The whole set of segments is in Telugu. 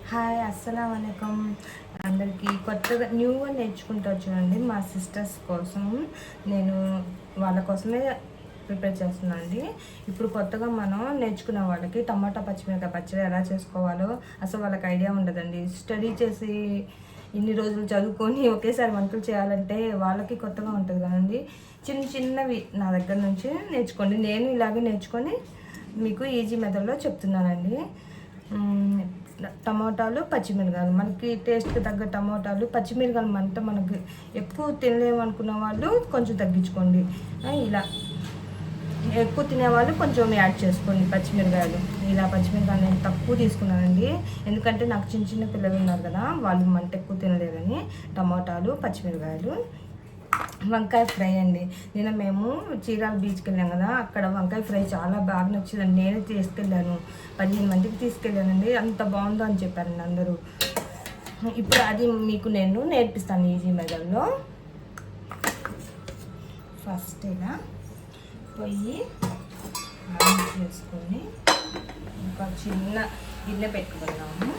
హాయ్ అస్సలం వాలేకుం అందరికీ. కొత్తగా న్యూగా నేర్చుకుంటారు చూడండి, మా సిస్టర్స్ కోసం నేను వాళ్ళ కోసమే ప్రిపేర్ చేస్తున్నాను అండి. ఇప్పుడు కొత్తగా మనం నేర్చుకున్న వాళ్ళకి టమాటా పచ్చిమిరపకాయ పచ్చడి ఎలా చేసుకోవాలో అసలు వాళ్ళకి ఐడియా ఉండదండి. స్టడీ చేసి ఇన్ని రోజులు చదువుకొని ఒకేసారి వంటలు చేయాలంటే వాళ్ళకి కొత్తగా ఉంటుంది కదండి. చిన్న చిన్నవి నా దగ్గర నుంచి నేర్చుకోండి. నేను ఇలాగే నేర్చుకొని మీకు ఈజీ మెథడ్లో చెప్తున్నానండి. టమోటాలు పచ్చిమిరకాయలు, మనకి టేస్ట్కి తగ్గ టమోటాలు పచ్చిమిరకాయలు అంటే మనకి ఎక్కువ తినలేమనుకున్న వాళ్ళు కొంచెం తగ్గించుకోండి. ఇలా ఎక్కువ తినేవాళ్ళు కొంచెం యాడ్ చేసుకోండి పచ్చిమిరకాయలు. ఇలా పచ్చిమిరకాయలు నేను తక్కువ తీసుకున్నానండి, ఎందుకంటే నాకు చిన్న చిన్న పిల్లలు ఉన్నారు కదా, వాళ్ళు మంట ఎక్కువ తినలేదని. టమోటాలు పచ్చిమిరకాయలు. వంకాయ ఫ్రై అండి. నిన్న మేము చీరాల బీచ్కి వెళ్ళాం కదా, అక్కడ వంకాయ ఫ్రై చాలా బాగా నచ్చిందండి. నేనే తీసుకెళ్ళాను, 15 మందికి తీసుకెళ్ళానండి. అంత బాగుందో అని చెప్పారండి అందరూ. ఇప్పుడు అది మీకు నేను నేర్పిస్తాను ఈజీ మెథడ్లో. ఫస్ట్ ఇలా పొయ్యి ఆన్ చేసుకొని ఒక చిన్న గిన్నె పెట్టుకున్నాము.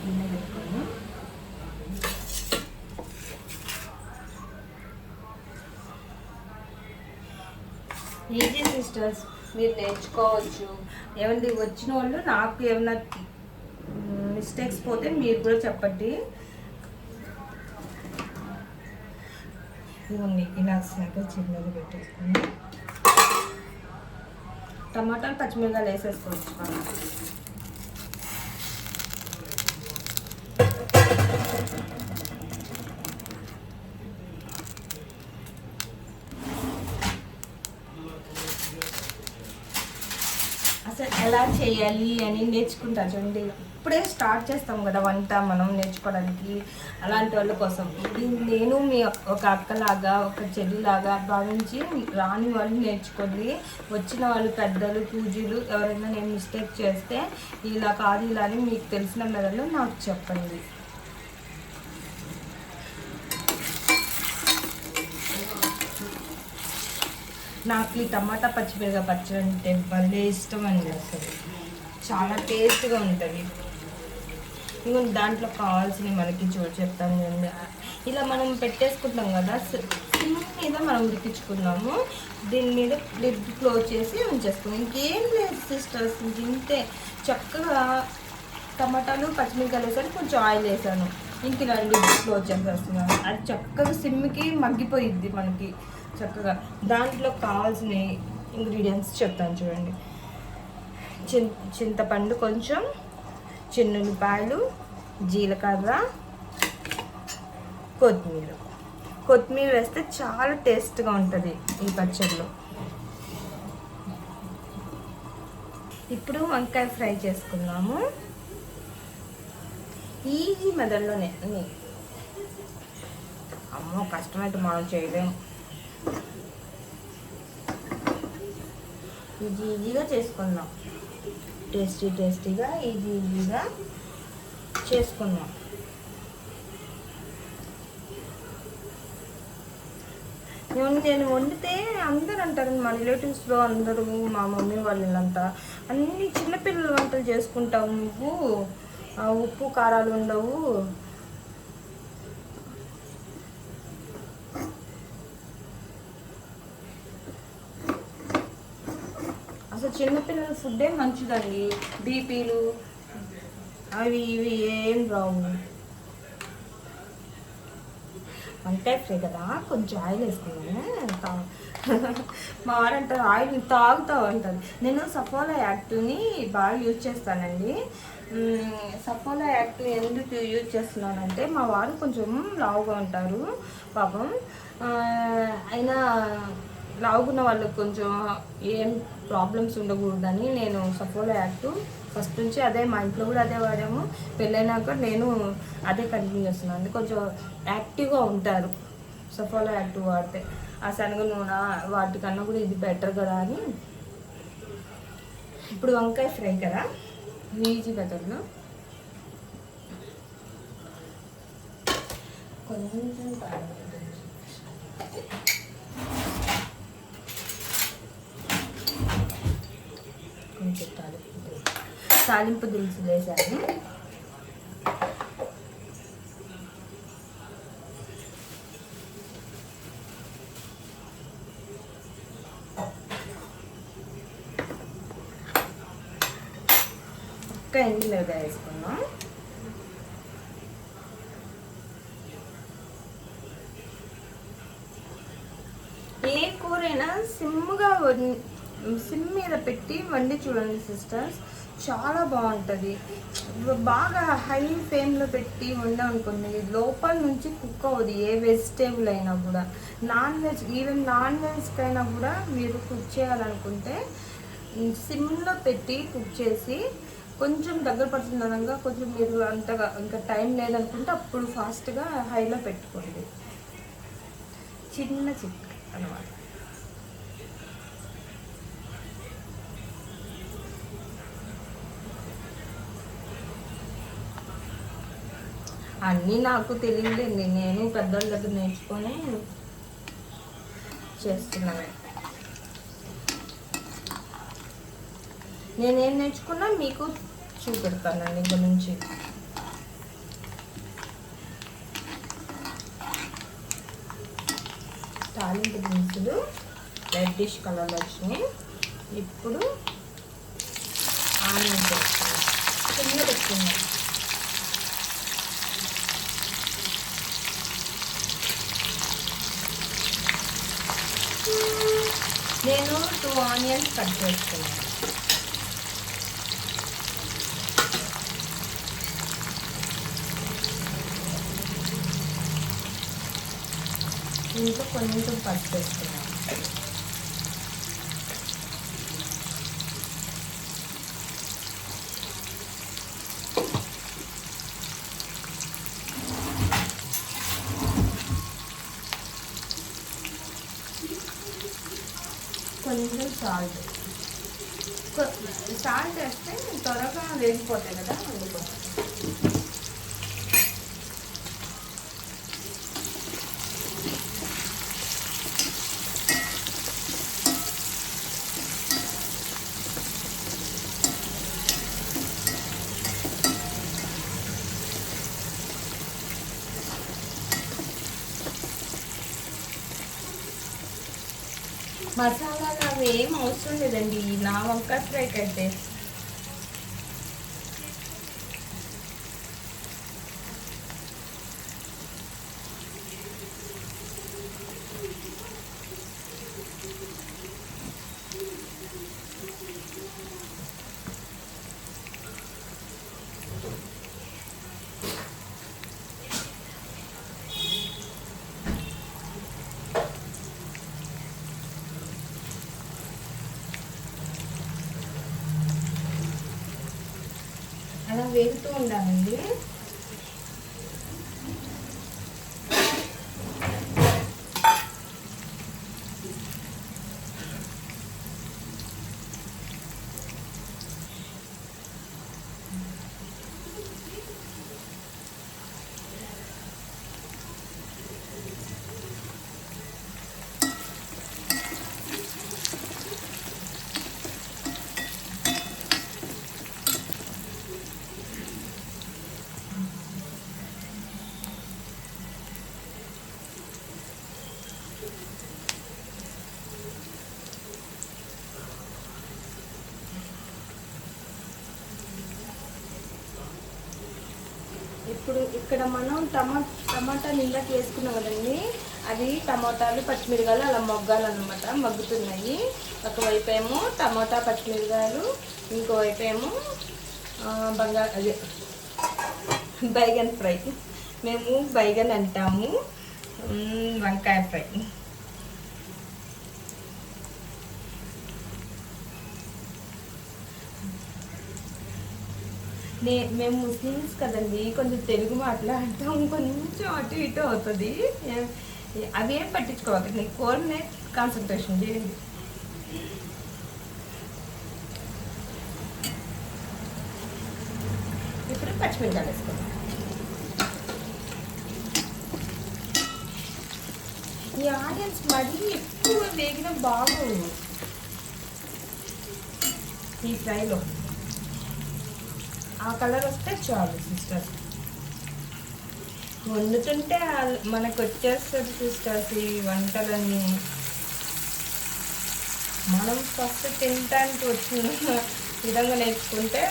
గిన్నె పెట్టుకొని ఈజీ సిస్టర్స్, మీరు నేర్చుకోవచ్చు. ఏమంటే వచ్చిన వాళ్ళు నాకు ఏమైనా మిస్టేక్స్ పోతే మీరు కూడా చెప్పండి. ఇవన్నీ ఇలా చిన్నది పెట్టేసుకొని టమాటాలు పచ్చిమిరకాయలు వేసేసుకోవచ్చు. అసలు ఎలా చేయాలి అని నేర్చుకుంటా చూడండి. ఇప్పుడే స్టార్ట్ చేస్తాం కదా వంట మనం నేర్చుకోవడానికి. అలాంటి వాళ్ళ కోసం నేను మీ ఒక అక్కలాగా ఒక చెల్లిలాగా భావించి రాని వాళ్ళు నేర్చుకోండి. వచ్చిన వాళ్ళు పెద్దలు పూజలు ఎవరైనా నేను మిస్టేక్ చేస్తే ఇలా కాదు ఇలా అని మీకు తెలిసిన మెదడులో నాకు చెప్పండి. నాకు ఈ టమాటా పచ్చిమిరపకాయ పచ్చడి అంటే భలే ఇష్టం అండి. అసలు చాలా టేస్ట్గా ఉంటుంది. ఇంకో దాంట్లో కావాల్సినవి మనకి చెప్తాను చూడండి. ఇలా మనం పెట్టేసుకుంటాం కదా, సిమ్ మీద మనం ఉడికించుకున్నాము. దీని మీద లిడ్ క్లోజ్ చేసి ఉంచేసుకున్నాం. ఇంకేం లేదు సిస్టర్స్, ఇంతే. చక్కగా టమాటాలు పచ్చిమిరపకాయలు వేసాను, కొంచెం ఆయిల్ వేసాను, ఇంక ఇలా లిడ్ క్లోజ్ చేసేస్తున్నాను. అది చక్కగా సిమ్కి మగ్గిపోయిద్ది మనకి చక్కగా. దాంట్లో కావాల్సిన ఇంగ్రీడియంట్స్ చెప్తాను చూడండి. చింతపండు కొంచెం, చిన్నుల్లిపాయలు, జీలకర్ర, కొత్తిమీర వేస్తే చాలా టేస్ట్గా ఉంటుంది ఈ పచ్చడిలో. ఇప్పుడు వంకాయ ఫ్రై చేసుకున్నాము ఈజీ మెథడ్లోనే. అమ్మో కష్టమైతే మనం చేయలేము. ఈజీగా చేసుకుందాం, టేస్టీగా ఈజీగా చేసుకుందాం. నేను వండితే అందరు అంటారు, మా రిలేటివ్స్లో అందరూ, మా మమ్మీ వాళ్ళంతా, అన్ని చిన్నపిల్లల వంటలు చేసుకుంటావు నువ్వు, ఉప్పు కారాలు ఉండవు. అసలు చిన్నపిల్లల ఫుడ్డే మంచిదండి. బీపీలు అవి ఇవి ఏం రావు. వంకాయ ఫ్రై కదా, కొంచెం ఆయిల్ వేసుకున్నాను. మా వారంటారు ఆయిల్ తాగుతావు అంటారు. నేను సఫోలా యాక్టివ్ని బాగా యూజ్ చేస్తానండి. సఫోలా యాక్టివ్ ఎందుకు యూజ్ చేస్తున్నానంటే, మా వారు కొంచెం లావుగా ఉంటారు పాపం. అయినా లావుకున్న వాళ్ళకి కొంచెం ఏం ప్రాబ్లమ్స్ ఉండకూడదని నేను సఫోలా యాక్టివ్ ఫస్ట్ నుంచి అదే, మా ఇంట్లో కూడా అదే వాడాము. పెళ్ళైనాక నేను అదే కంటిన్యూ చేస్తున్నాను. కొంచెం యాక్టివ్గా ఉంటారు సఫోలా యాక్టివ్ వాడితే. ఆ శనగ నూనె వాటికన్నా కూడా ఇది బెటర్ కదా అని. ఇప్పుడు వంకాయ ఫ్రై కదా, ఈజీ మెథడ్లో కొంచెం కొంచెం తాలింపు తాలింపు దినుసులు వేసాను. ఒక్క ఎండుమిరపకాయ వేసుకున్నాం. ఏ కూరైనా సిమ్ మీద పెట్టి వండి చూడండి సిస్టర్స్, చాలా బాగుంటుంది. బాగా హై ఫ్లేమ్లో పెట్టి వండామనుకోండి లోపల నుంచి కుక్ అవ్వదు. ఏ వెజిటేబుల్ అయినా కూడా, ఈవెన్ నాన్ వెజ్కైనా కూడా మీరు కుక్ చేయాలనుకుంటే సిమ్లో పెట్టి కుక్ చేసి కొంచెం దగ్గర పడుతుందనగా కొంచెం మీరు అంతగా ఇంకా టైం లేదనుకుంటే అప్పుడు ఫాస్ట్గా హైలో పెట్టుకోండి. చిన్న చిక్ అన్నమాట. అన్నీ నాకు తెలియలేండి, నేను పెద్దోళ్ళ దగ్గర నేర్చుకొని చేస్తున్నాను. నేనేం నేర్చుకున్నా మీకు చూపెడతానండి ఇక్కడ నుంచి. తాలింపు దినుసులు రెడ్డిష్ కలర్లో వచ్చినాయి. ఇప్పుడు ఆనియన్స్ వేస్తున్నాను, చిన్న పెట్టుకున్నాను. నేను 2 ఆనియన్స్ కట్ చేసుకున్నాను. దీంట్లో కొంచెం పసుపు వేసుకున్నాను. కొంచెం సాల్ట్ వేస్తే త్వరగా వేగిపోతాయి కదా, అందుకోసం. మసాలాలు అవి ఏం అవసరం లేదండి నా వంకాయ ఫ్రైకి అయితే. అలా వేగుతూ ఉండాలండి. ఇప్పుడు ఇక్కడ మనం టమాటా నిండాకి వేసుకున్నాం కదండి, అది టమాటాలు పచ్చిమిరకాయలు అలా మొగ్గాలన్నమాట, మగ్గుతున్నాయి. ఒకవైపు ఏమో టమాటా పచ్చిమిరకాయలు, ఇంకోవైపు ఏమో బైగన్ ఫ్రై. మేము బైగన్ అంటాము, వంకాయ ఫ్రై. మేము ముస్లిమ్స్ కదండి, కొంచెం తెలుగు మాట్లాడతాం, కొంచెం అటు ఇటు అవుతుంది. అవి ఏం పట్టించుకోవాలి, నీ కోర్నే కాన్సన్ట్రేషన్ చేయండి. ఇప్పుడు పచ్చిమిరకాయలు వేసుకోండి. ఈ ఆనియన్స్ మరీ ఎక్కువ వేగిన బాగోదు ఈ ఫ్రైలో. ఆ కలర్ వస్తే చాలు సిస్టర్స్. వండుతుంటే మనకు వచ్చేస్తుంది సిస్టర్స్ ఈ వంటలన్నీ. మనం ఫస్ట్ తినడానికి వచ్చిన విధంగా నేర్చుకుంటే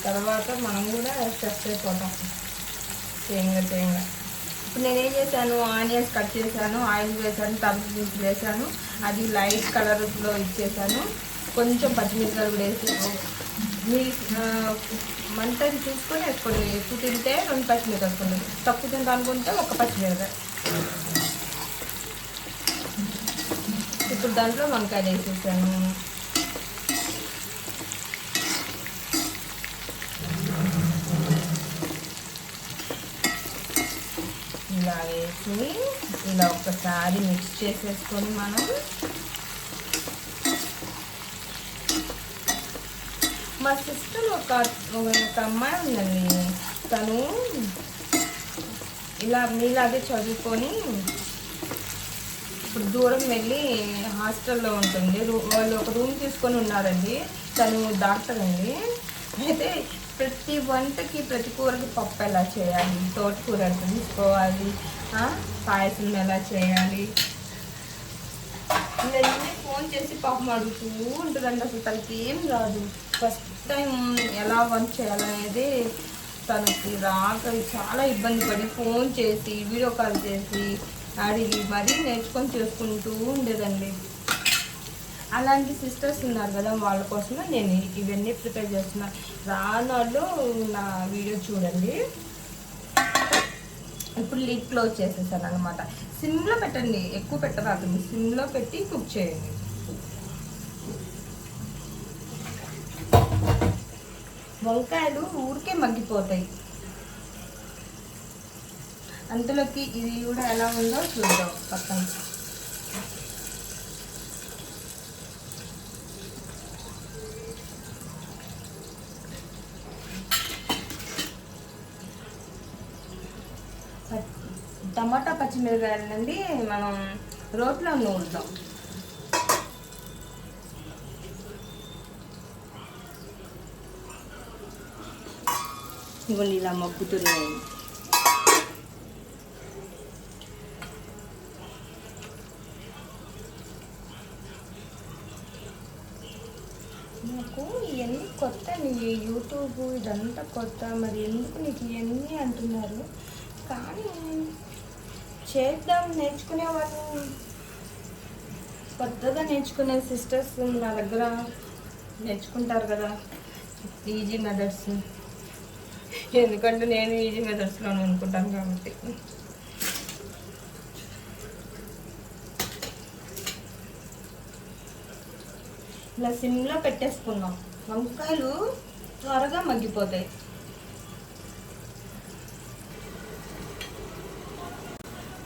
తర్వాత మనం కూడా స్ట్రెస్ అయిపోతాం చేయంగా. ఇప్పుడు నేనేం చేశాను, ఆనియన్స్ కట్ చేశాను, ఆయిల్ వేసాను, టమాటా వేసాను, అది లైట్ కలర్లో ఇచ్చేసాను. కొంచెం పచ్చిమిరపకాయలు కూడా వేసి మీ మంటని చూసుకొని వేసుకోండి. ఎక్కువ తింటే 2 పచ్చిమిరపకాయలు వేసుకోండి, తక్కువ తింటే అనుకుంటే 1 పచ్చిమిరపకాయ. ఇప్పుడు దాంట్లో వంకాయలు వేసేసాను. ఇలా వేసి ఇలా ఒకసారి మిక్స్ చేసేసుకొని మనం మా సిస్టర్ ఒక అమ్మాయి ఉందండి. తను ఇలా మీలాగే చదువుకొని ఇప్పుడు దూరం వెళ్ళి హాస్టల్లో ఉంటుంది. వాళ్ళు ఒక రూమ్ తీసుకొని ఉన్నారండి. తను డాక్టర్ అండి. అయితే ప్రతి వంటకి ప్రతి కూరకి పప్పు ఎలా చేయాలి, తోటకూర ఎంత తీసుకోవాలి, పాయసం ఎలా చేయాలి, ఇవన్నీ ఫోన్ చేసి పాపం అడుగుతూ ఉంటుందండి. అసలు తనకి ఏం రాదు. ఫస్ట్ టైం ఎలా వంట చేయాలనేది తనకి రాక చాలా ఇబ్బంది పడి ఫోన్ చేసి వీడియో కాల్ చేసి అడిగి మరీ నేర్చుకొని చేసుకుంటూ ఉండేదండి. అలాంటి సిస్టర్స్ ఉన్నారు కదా, వాళ్ళ కోసమే నేను ఇవన్నీ ప్రిపేర్ చేస్తున్నా. రానాళ్ళు నా వీడియో చూడండి. ఇప్పుడు లిడ్ క్లోజ్ చేసేసాను అనమాట. సిమ్లో పెట్టండి, ఎక్కువ పెట్టరాకండి, సిమ్లో పెట్టి కుక్ చేయండి. వంకాయలు ఊరికే మగ్గిపోతాయి. అంతలోకి ఇది కూడా ఎలా ఉందో చూద్దాం పక్కన. టమాటా పచ్చిమిరపకాయలండి మనం రోట్లో నూరుతాం. ఇవన్నీ ఇలా మగ్గుతున్నాయి. నాకు ఇవన్నీ కొత్త, నీ యూట్యూబ్ ఇదంతా కొత్త, మరి ఎందుకు నీకు ఇవన్నీ అంటున్నారు. కానీ చేద్దాం, నేర్చుకునే వాళ్ళు కొత్తగా నేర్చుకునే సిస్టర్స్ నా దగ్గర నేర్చుకుంటారు కదా ఈజీ మెథడ్స్. ఎందుకంటే నేను ఈజీ మెథడ్స్లో అనుకుంటాను కాబట్టి. ఇలా సిమ్లో పెట్టేసుకున్నాం. వంకాయలు త్వరగా మగ్గిపోతాయి.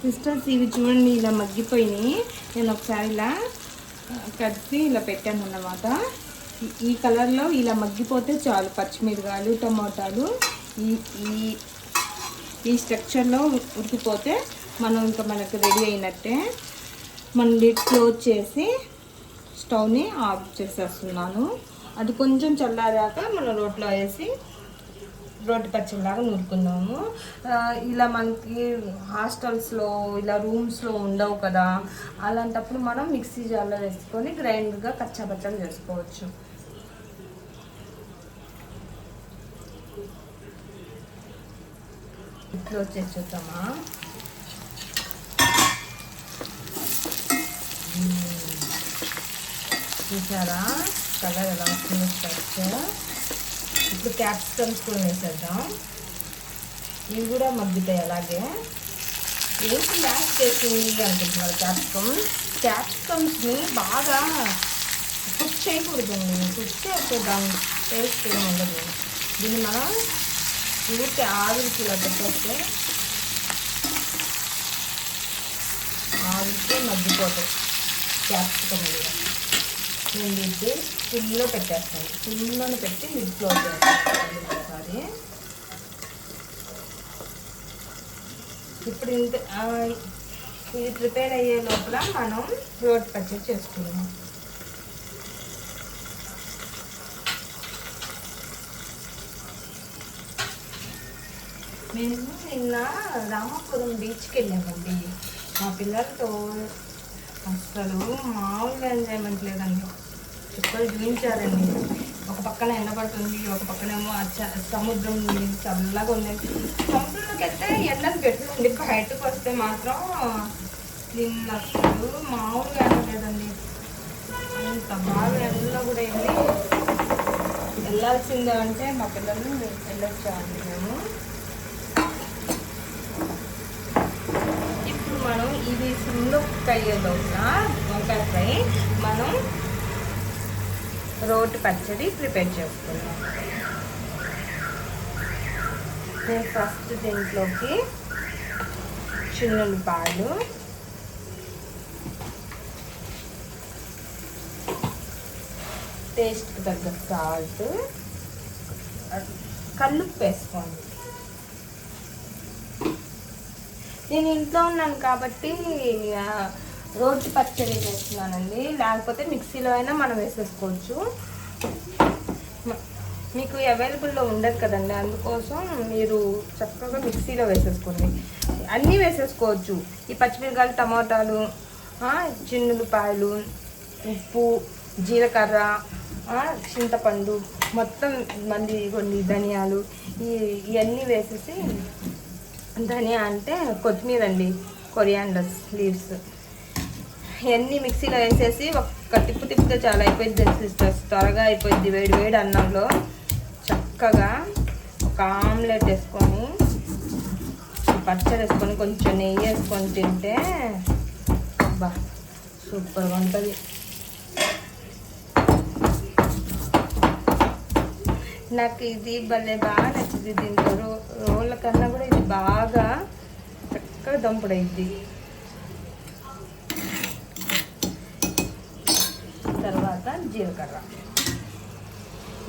సిస్టర్స్ ఇవి చూడండి, ఇలా మగ్గిపోయినాయి. నేను ఒకసారి ఇలా కలిసి ఇలా పెట్టాను అన్నమాట. ఈ కలర్లో ఇలా మగ్గిపోతే చాలు. పచ్చిమిరకాయలు, టమాటాలు ఈ స్ట్రక్చర్లో ఉడికిపోతే మనకు రెడీ అయినట్టే. మనం లిడ్ క్లోజ్ చేసి స్టవ్ని ఆఫ్ చేసేస్తున్నాను. అది కొంచెం చల్లారాక మనం రోట్లో వేసి రోటి పచ్చడిలాగా నూరుకుందాము. ఇలా మనకి హాస్టల్స్లో ఇలా రూమ్స్లో ఉండవు కదా, అలాంటప్పుడు మనం మిక్సీ జార్లో వేసుకొని గ్రైండర్గా కచ్చాపచ్చలు చేసుకోవచ్చు. ఇట్లా వచ్చేసి చూద్దామా. చూసారా కలర్ ఎలా వస్తుంది స్ట్రక్చర్. ఇప్పుడు క్యాప్సికమ్స్ కూడా వేసేద్దాం. ఇవి కూడా మగ్గుతాయి అలాగే. ఏంటి మ్యాష్ చేసింది అనుకుంటున్నారు. క్యాప్సికమ్స్ని బాగా కుక్ చేయకూడదండి. కుక్ చేస్తే దాని టేస్ట్ ఏమి ఉండదు. దీన్ని మనం ఊరికే ఆవిరికి ఇలా పెట్టేస్తే ఆవిరికే మగ్గిపోతాయి క్యాప్సికమ్ కూడా. నేను లిడ్ ఫుల్లో పెట్టేస్తాను. ఫుల్లోనే పెట్టి లిడ్ క్లోజ్ చేస్తాను ఒకసారి. ఇప్పుడు ఇది ప్రిపేర్ అయ్యే లోపల మనం రోటి పచ్చడి చేసుకుందాం. మేము నిన్న రామాపురం బీచ్కి వెళ్ళామండి మా పిల్లలతో. అసలు మామూలుగా ఎంజాయ్మెంట్ లేదండి. చుక్కలు చూపించారండి. ఒక పక్కన ఎండబడుతుంది, ఒక పక్కనేమో సముద్రం చల్లగా ఉంది. సముద్రంలోకి వెళ్తే ఎండలు పెట్టుకోండి, బయటకు వస్తే మాత్రం నిన్న అసలు మామూలుగా ఎండలేదండి. అంత బాగా ఎండలో కూడా వెళ్ళాల్సిందే అంటే మా పిల్లలు వెళ్ళొచ్చామండి మేము. ఇప్పుడు మనం ఇది సుందరకాయ దోశ, వంకాయ ఫ్రై, మనం రోటి పచ్చడి ప్రిపేర్ చేసుకున్నాం. నేను ఫస్ట్ దీంట్లోకి చిన్నుల్లిపాయలు, టేస్ట్కి తగ్గ సాల్ట్, కల్లుప్పు వేసుకోండి. నేను ఇంట్లో ఉన్నాను కాబట్టి రోటి పచ్చడి వేస్తున్నానండి, లేకపోతే మిక్సీలో అయినా మనం వేసేసుకోవచ్చు. మీకు అవైలబుల్లో ఉండదు కదండి, అందుకోసం మీరు చక్కగా మిక్సీలో వేసేసుకోండి. అన్నీ వేసేసుకోవచ్చు. ఈ పచ్చిమిరకాయలు, టమాటాలు, చిన్నులపాయలు, ఉప్పు, జీలకర్ర, చింతపండు, మొత్తం మళ్ళీ కొన్ని ధనియాలు ఇవన్నీ వేసేసి, ధనియా అంటే కొత్తిమీర అండి, కొరియాండర్ లీవ్స్, ఇవన్నీ మిక్సీలో వేసేసి ఒక్క తిప్పితే చాలా అయిపోయింది సిస్టర్స్, త్వరగా అయిపోయింది. వేడి వేడి అన్నంలో చక్కగా ఒక ఆమ్లెట్ వేసుకొని, పచ్చడి వేసుకొని, కొంచెం నెయ్యి వేసుకొని తింటే బా సూపర్గా ఉంటుంది. నాకు ఇది భలే బాగా నచ్చింది. దీంట్లో రోళ్ళ కన్నా కూడా ఇది బాగా చక్కగా దంపుడైద్ది. తర్వాత జీలకర్ర,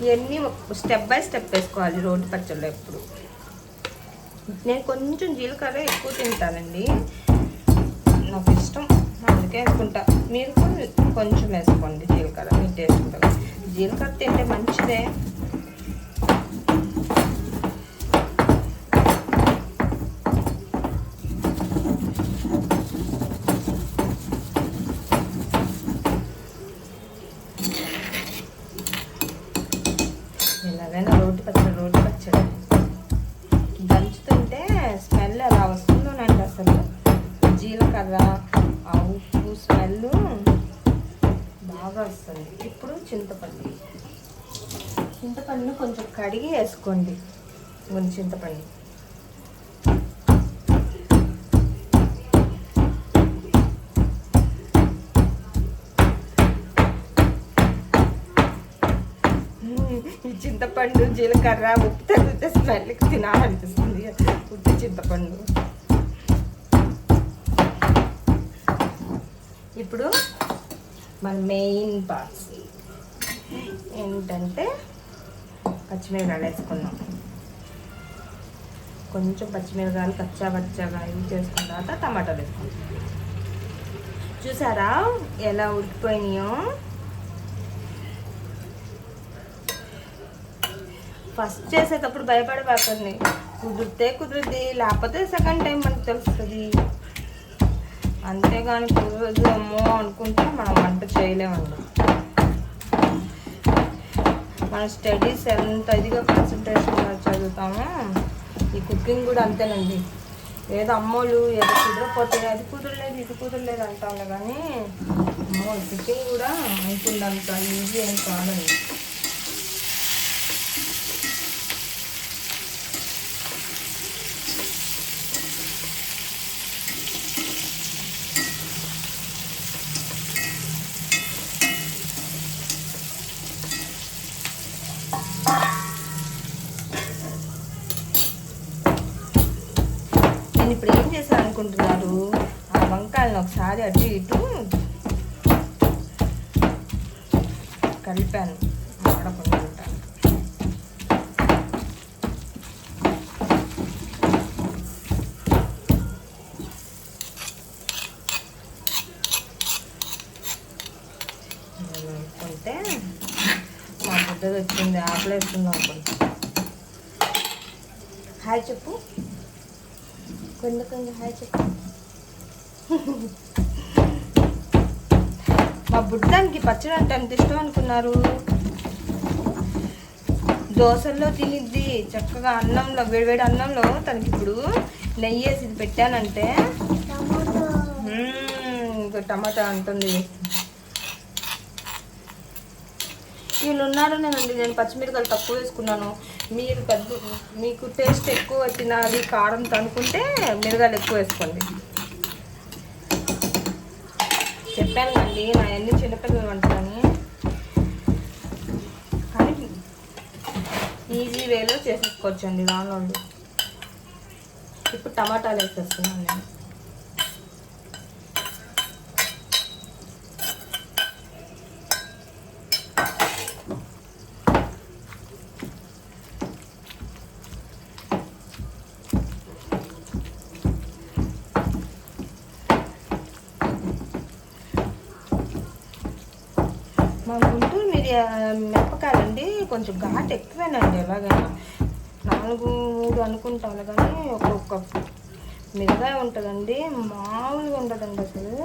ఇవన్నీ స్టెప్ బై స్టెప్ వేసుకోవాలి రోటి పచ్చళ్ళు ఎప్పుడు. నేను కొంచెం జీలకర్ర ఎక్కువ తింటానండి, నాకు ఇష్టం, అందుకే వేసుకుంటా. మీరు కొంచెం వేసుకోండి జీలకర్ర, మీ టేస్ట్ ఉంటుంది. జీలకర్ర తింటే మంచిదే. ఎలాగైనా రోటి పచ్చడి దంచుతుంటే స్మెల్ ఎలా వస్తుందోనండి. అసలు జీలకర్ర, ఆ ఉప్పు స్మెల్ బాగా వస్తుంది. ఇప్పుడు చింతపండును కొంచెం కడిగి వేసుకోండి. కొంచెం చింతపండు, ఈ చింతపండు, జీలకర్ర, ఉప్పు తగ్గితే స్మెల్కి తినాలనిపిస్తుంది. ఉప్పు, చింతపండు. ఇప్పుడు మన మెయిన్ పార్ట్స్ ఏంటంటే పచ్చిమిరకాయలు వేసుకున్నాం. కొంచెం పచ్చిమిరకాయలు పచ్చాగా ఇవి చేసుకున్న తర్వాత టమాటాలు వేసుకుంటాం. చూసారా ఎలా ఉడికిపోయినాయో? ఫస్ట్ చేసేటప్పుడు భయపడిపోతుంది, కుదిరిద్ది, లేకపోతే సెకండ్ టైం మనకు తెలుస్తుంది. అంతేగాని కుదరదు అమ్మో అనుకుంటే మనం వంట చేయలేమండి. మన స్టడీస్ ఎంత ఇదిగా కాన్సన్ట్రేషన్గా చదువుతామో, ఈ కుకింగ్ కూడా అంతేనండి. ఏదో అమ్మోళ్ళు ఏదో కుదరపోతే అది కుదరలేదు, ఇది కుదరలేదు అంటాము, కానీ అమ్మో కుకింగ్ కూడా అనుకున్నంత ఈజీ ఏం కాదండి. నేను ఇప్పుడు ఏం చేశాను అనుకుంటున్నారు? ఆ వంకాయలను ఒకసారి అటు ఇటు కలిపాను, మాడకుండా ఉంటాను. అనుకుంటే మా పెద్దది వచ్చింది, ఆకలేస్తుంది అనుకుంటా. హాయ్ చెప్పు. కొంచెం హాయ్ చెప్పు. మా బుడ్డానికి పచ్చడి అంటే ఎంత ఇష్టం అనుకున్నారు. దోశల్లో తినిద్ది చక్కగా, అన్నంలో వేడివేడి అన్నంలో తనకి ఇప్పుడు నెయ్యి వేసి ఇది పెట్టానంటే ఇంకా టమాటా అంటుంది. వీళ్ళు ఉన్నారనేనండి నేను పచ్చిమిరకాయలు తక్కువ వేసుకున్నాను. మీరు మీకు టేస్ట్ ఎక్కువ తినాలి కారం అనుకుంటే మిరగాయలు ఎక్కువ వేసుకోండి. చెప్పాను అండి నా అన్ని చిన్నపిల్లలు వంటలని, కానీ ఈజీ వేలో చేసేసుకోవచ్చండి దానిలో. ఇప్పుడు టమాటాలు వేసేస్తున్నాను నేను. మా గుంటూరు మిరపకాయలండి కొంచెం ఘాటు ఎక్కువేనండి. ఎలాగైనా 4-3 అనుకుంటాను, కానీ ఒక్కొక్క మిరగాయ ఉంటుందండి మామూలుగా ఉంటుందండి అసలు.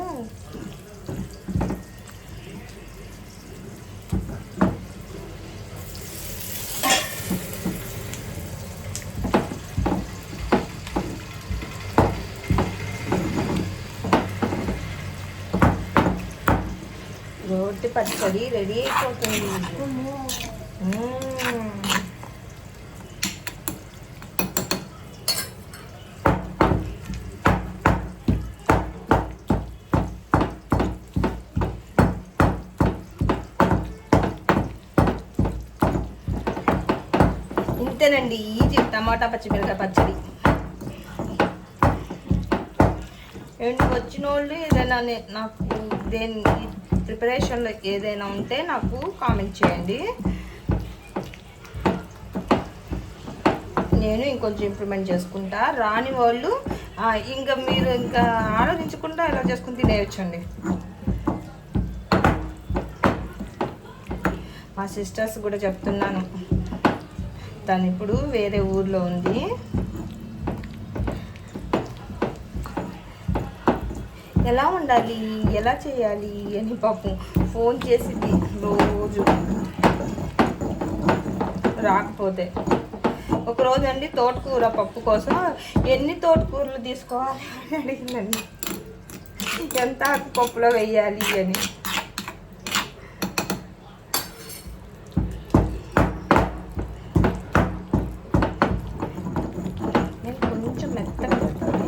రోటి పచ్చడి రెడీ అయిపోతుంది. ఇంతేనండి ఈజీ టమాటా పచ్చిమిరకాయ పచ్చడి. వచ్చిన వాళ్ళు ఏదైనా నాకు ప్రిపరేషన్లో ఏదైనా ఉంటే నాకు కామెంట్ చేయండి, నేను ఇంకొంచెం ఇంప్రూవ్మెంట్ చేసుకుంటా. రాని వాళ్ళు ఇంకా మీరు ఇంకా ఆలోచించకుండా ఎలా చేసుకుని తినేయచ్చండి. మా సిస్టర్స్ కూడా చెప్తున్నాను, తను ఇప్పుడు వేరే ఊర్లో ఉంది. ఎలా ఉండాలి ఎలా చేయాలి అని పాపం ఫోన్ చేసింది రోజు. రాకపోతే ఒకరోజు అండి తోటకూర పప్పు కోసం ఎన్ని తోటకూరలు తీసుకోవాలి అని అడిగిందండి, ఎంత పప్పులో వేయాలి అని. నేను కొంచెం మెత్తగా పెడతాను.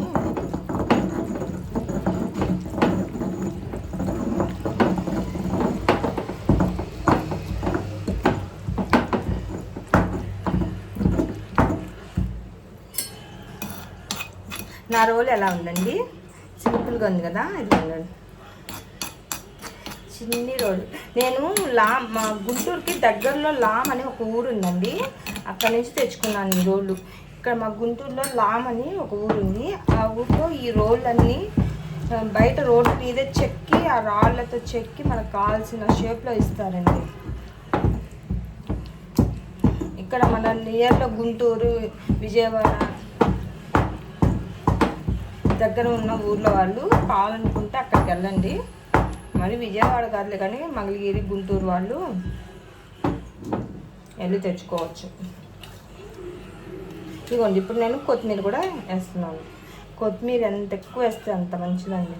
నా రోల్ ఎలా ఉందండి, సింపుల్గా ఉంది కదా. ఇది ఉందండి చిన్ని రోల్. నేను మా గుంటూరుకి దగ్గరలో లామ్ అని ఒక ఊరు ఉందండి, అక్కడ నుంచి తెచ్చుకున్నాను ఈ రోళ్ళు. ఇక్కడ మా గుంటూరులో లామ్ అని ఒక ఊరు ఉంది, ఆ ఊరిలో ఈ రోళ్ళన్నీ బయట రోడ్డు మీదే చెక్కి ఆ రాళ్ళతో చెక్కి మనకు కావాల్సిన షేప్లో ఇస్తారండి. ఇక్కడ మన నియర్లో గుంటూరు విజయవాడ దగ్గర ఉన్న ఊర్లో వాళ్ళు కావాలనుకుంటే అక్కడికి వెళ్ళండి. మరి విజయవాడ కాదులే కానీ మంగళగిరి గుంటూరు వాళ్ళు వెళ్ళి తెచ్చుకోవచ్చు. ఇదిగోండి ఇప్పుడు నేను కొత్తిమీర కూడా వేస్తున్నాను. కొత్తిమీర ఎంత ఎక్కువ వేస్తే అంత మంచిదండి.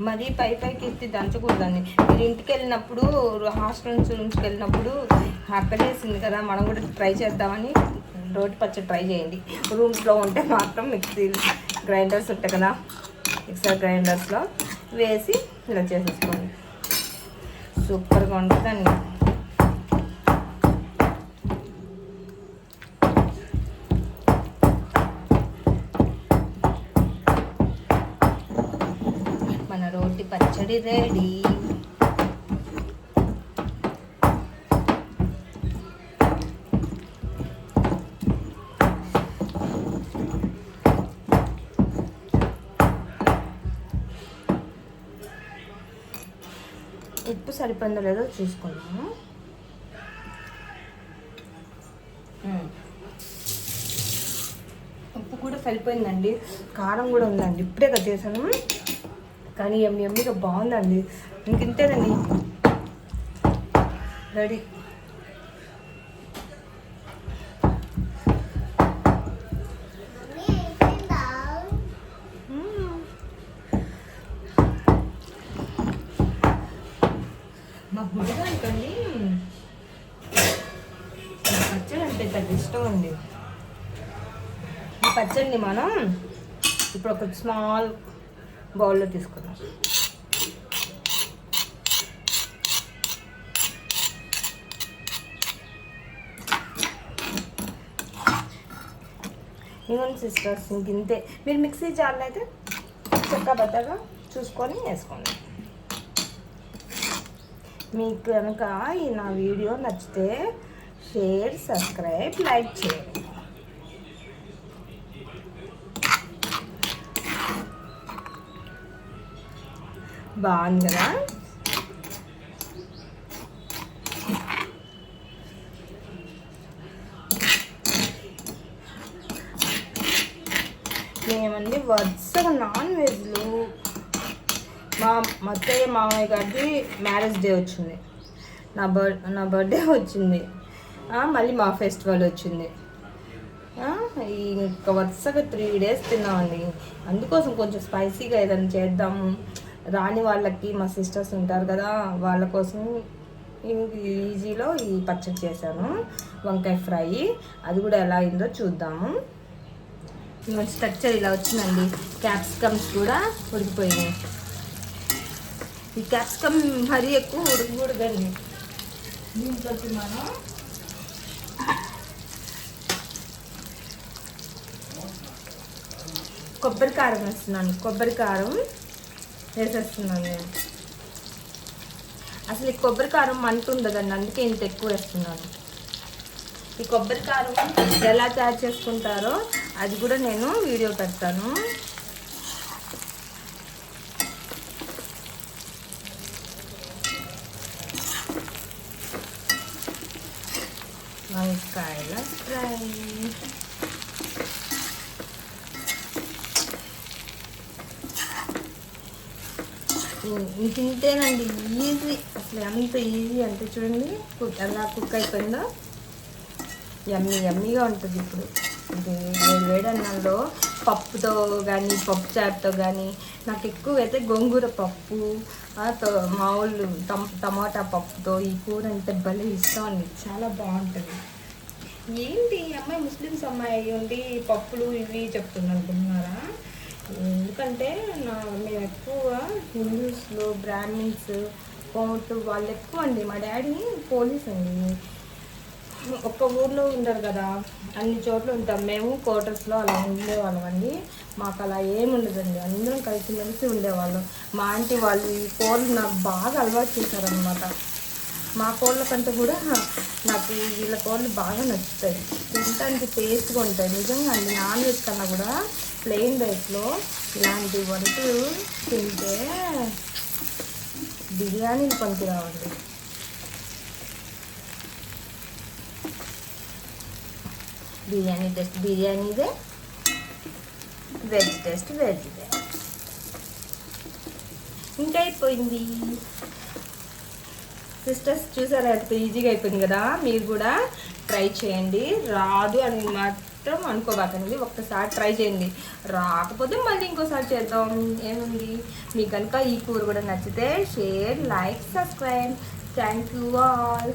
మరి పైకి ఎత్తి దంచకూడదండి. మీరు ఇంటికి వెళ్ళినప్పుడు హాస్టల్ నుంచి వెళ్ళినప్పుడు అక్కడేసింది కదా, మనం కూడా ట్రై చేద్దామని రోటి పచ్చడి ట్రై చేయండి. రూమ్స్లో ఉంటే మాత్రం మిక్సీ గ్రైండర్స్ ఉంటాయి కదా, మిక్సర్ గ్రైండర్స్లో వేసి ఇలా చేసేసుకోండి, సూపర్గా ఉంటుందండి. మన రోటి పచ్చడి రెడీ. ఉప్పు సరిపోయిందో లేదో చూసుకున్నాము. ఉప్పు కూడా సరిపోయిందండి, కారం కూడా ఉందండి. ఇప్పుడే కదా చేశాను, కానీ ఎమ్మిగా బాగుందండి. ఇంకంతేనండి, రెడీ. మా బుడ్డగానికండి పచ్చడి అంటే పెద్ద ఇష్టం ఉంది. ఈ పచ్చడిని మనం ఇప్పుడు ఒక స్మాల్ బౌల్లో తీసుకున్నాం. ఇవ్వండి సిస్టర్స్, ఇంతే. మీరు మిక్సీ జార్లో అయితే చెక్క చూసుకొని వేసుకోండి. మీకు కనుక ఈ నా వీడియో నచ్చితే షేర్, సబ్స్క్రైబ్, లైక్ చేయండి. బాగుంది కదా. మేమండి వరుసగా నాన్ వెజ్లు. మా అత్తయ్య మామయ్య గారికి మ్యారేజ్ డే వచ్చింది, నా బర్త్డే వచ్చింది, మళ్ళీ మా ఫెస్టివల్ వచ్చింది. ఇంకా వరుసగా 3 days తిన్నామండి. అందుకోసం కొంచెం స్పైసీగా ఏదైనా చేద్దాము. రాని వాళ్ళకి, మా సిస్టర్స్ ఉంటారు కదా, వాళ్ళ కోసం ఈజీలో ఈ పచ్చడి చేశాను. వంకాయ ఫ్రై, అది కూడా ఎలా అయిందో చూద్దాము. స్ట్రక్చర్ ఇలా వచ్చిందండి. క్యాప్సికమ్స్ కూడా ఉడికిపోయినాయి. ఈ క్యాప్సికమ్ మరీ ఎక్కువ ఉడకకూడదండి. దీంట్లోకి మనం కొబ్బరి కారం వేస్తున్నాను. కొబ్బరి కారం వేసేస్తున్నాను నేను. అసలు ఈ కొబ్బరి కారం మంట ఉండదండి, అందుకే ఇంత ఎక్కువ వేస్తున్నాను. ఈ కొబ్బరి కారం ఎలా తయారు చేసుకుంటారో అది కూడా నేను వీడియో పెడతాను. వంకాయల ఫ్రై. ఇంతేనండి, ఈజీ. అసలు ఎంత ఈజీ అంటే చూడండి, ఎలా కుక్ అయిపోయిందో. యమ్మీగా ఉంటుంది. ఇప్పుడు వేడి అన్నంలో పప్పుతో కానీ, పప్పు చారుతో కానీ, నాకు ఎక్కువ అయితే గోంగూర పప్పు, మామూలు టమాటా పప్పుతో ఈ కూర అంటే భలే ఇష్టం అండి. చాలా బాగుంటుంది. ఏంటి అమ్మాయి ముస్లిమ్స్ అమ్మాయి ఉండి పప్పులు ఇవి చెప్తుంది అనుకుంటున్నారా? ఎందుకంటే మేము ఎక్కువ హిందూస్లో బ్రాహ్మిన్స్, కోర్టు వాళ్ళు ఎక్కువ అండి. మా డాడీ పోలీస్ అండి. ఒక్క ఊర్లో ఉండరు కదా, అన్ని చోట్ల ఉంటాం. మేము క్వార్టర్స్లో అలా ఉండేవాళ్ళం అండి. మాకు అలా ఏమి ఉండదండి, అందరం కలిసి ఉండేవాళ్ళం. మా ఆంటీ వాళ్ళు ఈ కూరలు నాకు బాగా అలవాటు చేశారనమాట. మా కోళ్ళ కంటే కూడా నాకు వీళ్ళ కూరలు బాగా నచ్చుతాయి. తినడానికి టేస్ట్గా ఉంటాయి. నిజంగా అండి, నాన్ వెజ్ కన్నా కూడా ప్లెయిన్ రైస్లో ఇలాంటి వంటలు తింటే బిర్యానీలు పనికి రావండి. బిర్యానీ టేస్ట్ బిర్యానీదే, వెజ్ టేస్ట్ వెజ్దే. ఇంకా అయిపోయింది సిస్టర్స్, చూసారా ఎంత ఈజీగా అయిపోయింది కదా. మీరు కూడా ట్రై చేయండి. రాదు అని మాత్రం అనుకోబాకండి, ఒక్కసారి ట్రై చేయండి. రాకపోతే మళ్ళీ ఇంకోసారి చేద్దాం, ఏముంది. మీకు కనుక ఈ కూర కూడా నచ్చితే share, like, subscribe. Thank you all.